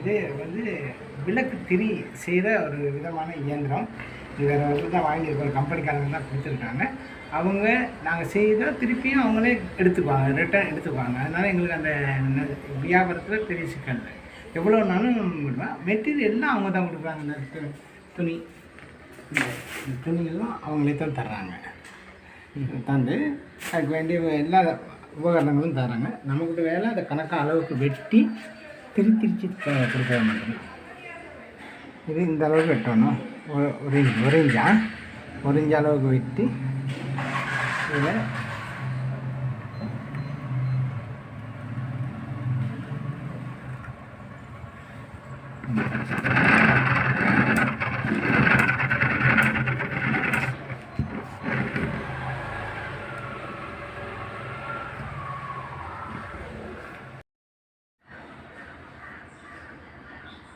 இது வந்து விளக்கு திரி செய்கிற ஒரு விதமான இயந்திரம். இது வேறு ஒரு தான் வாங்கியிருக்கோம், கம்பெனிக்காரங்க தான் கொடுத்துருக்காங்க. அவங்க நாங்கள் செய்தால் திருப்பியும் அவங்களே எடுத்துக்குவாங்க, ரிட்டர்ன் எடுத்துக்குவாங்க. அதனால் எங்களுக்கு அந்த வியாபாரத்தில் பெரிய சிக்கல் இல்லை. எவ்வளோ நாளும் விடுவேன். மெட்டீரியல்லாம் அவங்க தான் கொடுக்குறாங்க. இந்த துணி, இந்த துணியெல்லாம் அவங்களே தான் தர்றாங்க. தந்து அதுக்கு வேண்டிய எல்லா உபகரணங்களும் தராங்க. நமக்கிட்ட வேலை அதை கணக்காக அளவுக்கு வெட்டி திரிச்சு கொடுக்க மாட்டோம். இது இந்த அளவுக்கு வெட்டணும். ஒரு இன்ச் அளவுக்கு வெட்டி இதில்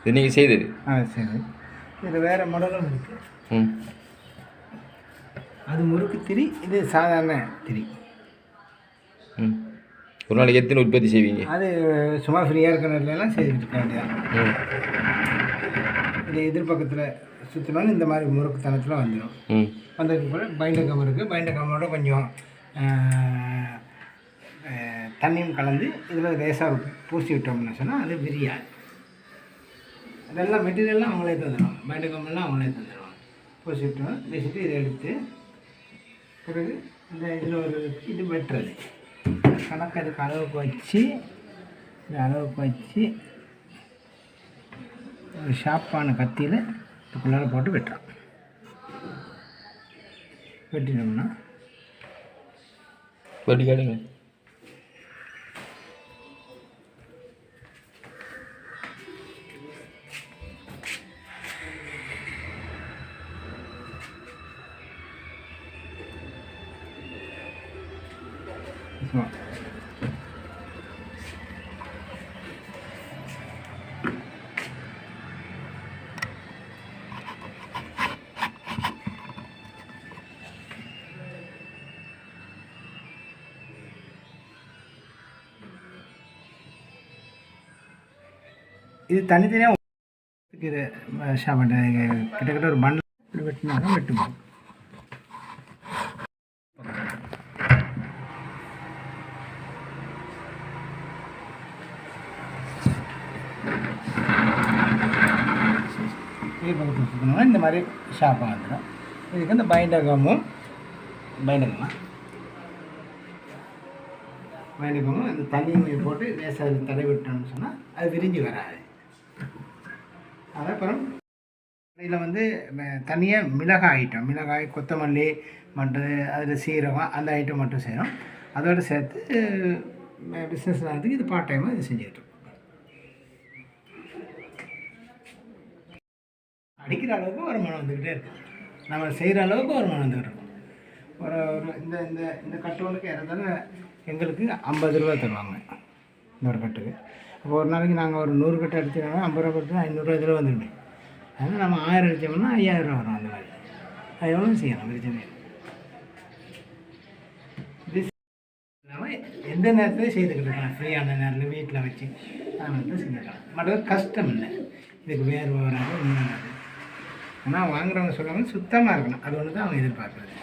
இது நீங்கள் செய்தது? சரி. இது வேறு மாடலும் இருக்குது. அது முறுக்கு திரி, இது சாதாரண திரி. ஒரு நாளைக்கு எத்தனை உற்பத்தி செய்வீங்க? அது சும்மா ஃப்ரீயாக இருக்கிற நேரத்துலலாம் செய்துக்கிட்டு இருக்க வேண்டியதான். இது எதிர்பக்கத்தில் சுற்றினாலும் இந்த மாதிரி முறுக்கு தனத்தில் வந்துடும். வந்ததுக்கு போல் பைண்டகம் இருக்குது. பைண்டகமோட கொஞ்சம் தண்ணியும் கலந்து இதில் லேசாக பூசி விட்டோம்னு சொன்னால் அது விரியாது. அதெல்லாம் மெட்டீரியல்லாம் அவங்களே தந்துடுவாங்க. பைண்டகமெல்லாம் அவங்களே தந்துடுவாங்க. பூசி விட்டோம் வச்சுட்டு இதை எடுத்து பிறகு இந்த இதில் ஒரு இது வெட்டுறது கணக்கு அதுக்கு அளவுக்கு வச்சு, இந்த அளவுக்கு வச்சு ஒரு ஷார்ப்பான கத்தியில் இதுக்குள்ளார போட்டு வெட்டுறோம். வெட்டினோம்னா வெட்டிக்காடுங்க. இது தனித்தனியாக இது கிட்டத்தட்ட ஒரு மண்ணில் வெட்டினாலும் வெட்டுவோம். இந்த மாதிரி ஷாப்பாக வந்துடும். இதுக்கு இந்த பைண்டகமும் இந்த தண்ணியும் போட்டு லேசாக தடை விட்டோம்னு சொன்னால் அது விரிஞ்சு வராது. அதுக்கப்புறம் இதில் வந்து தனியாக மிளகாய், கொத்தமல்லி மற்றும் அதில் சீரகம் அந்த ஐட்டம் மட்டும் செய்கிறோம். அதோடு சேர்த்து பிஸ்னஸ் நடத்துக்கு இது பார்ட் டைமாக இது செஞ்சுக்கிட்டோம். அடிக்கிற அளவுக்கு வருமானம் வந்துக்கிட்டே இருக்குது. நம்ம செய்கிற அளவுக்கு வருமானம் வந்துக்கிட்டு இருக்கோம். ஒரு இந்த இந்த இந்த கட்டோனுக்கு இருந்தாலும் எங்களுக்கு 50 ரூபா தருவாங்க இன்னொரு கட்டுக்கு. அப்போ ஒரு நாளைக்கு நாங்கள் ஒரு 100 கட்டு அடிச்சோம்னா 50 ரூபா கட்டு 500 இதில் வந்துடுமே. அதனால் நம்ம 1000 அடித்தோம்னா 5000 ரூபா வரும். அந்த மாதிரி அது எவ்வளோ செய்யலாம் பிரச்சனை இல்லாமல் எந்த நேரத்துலையும் செய்துக்கிட்டு இருக்கலாம். ஃப்ரீயான நேரத்தில் வீட்டில் வச்சு அதை வந்து செஞ்சுக்கலாம். மற்றது கஷ்டம் இல்லை. இதுக்கு வேர்வை வராது, ஒன்றும் வராது. ஆனால் வாங்குறவங்க சொல்லுவாங்க சுத்தமாக இருக்கணும். அது ஒன்று தான் அவங்க எதிர்பார்க்குறது.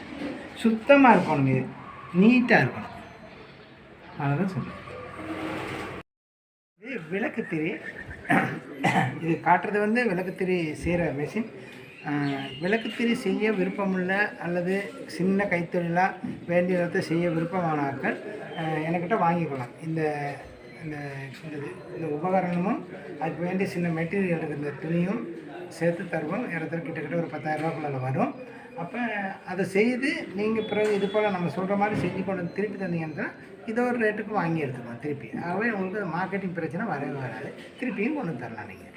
சுத்தமாக இருக்கணும், இது நீட்டாக இருக்கணும். அதுதான் சொல்லுவேன். இது விளக்குத்திரி. இது காட்டுறது வந்து விளக்குத்திரி செய்கிற மெஷின். விளக்குத்திரி செய்ய விருப்பமுள்ள அல்லது சின்ன கைத்தொழிலாக வேண்டியதை செய்ய விருப்பமானாக்கள் என்கிட்ட வாங்கிக்கலாம். இந்த இந்த உபகரணமும் அதுக்கு வேண்டிய சின்ன மெட்டீரியல் இந்த துணியும் சேர்த்து தருவோம். இடத்துல கிட்டத்தட்ட ஒரு 10,000 ரூபாக்குள்ள வரும். அப்போ அதை செய்து நீங்கள் பிறகு இது போல் நம்ம சொல்கிற மாதிரி செஞ்சு கொண்டு திருப்பி தந்தீங்கன்னா இதோ ஒரு ரேட்டுக்கு வாங்கி எடுத்துக்கலாம் திருப்பி. ஆகவே உங்களுக்கு மார்க்கெட்டிங் பிரச்சனை வரவே வராது. திருப்பியும் கொண்டு தரலாம் நீங்கள்.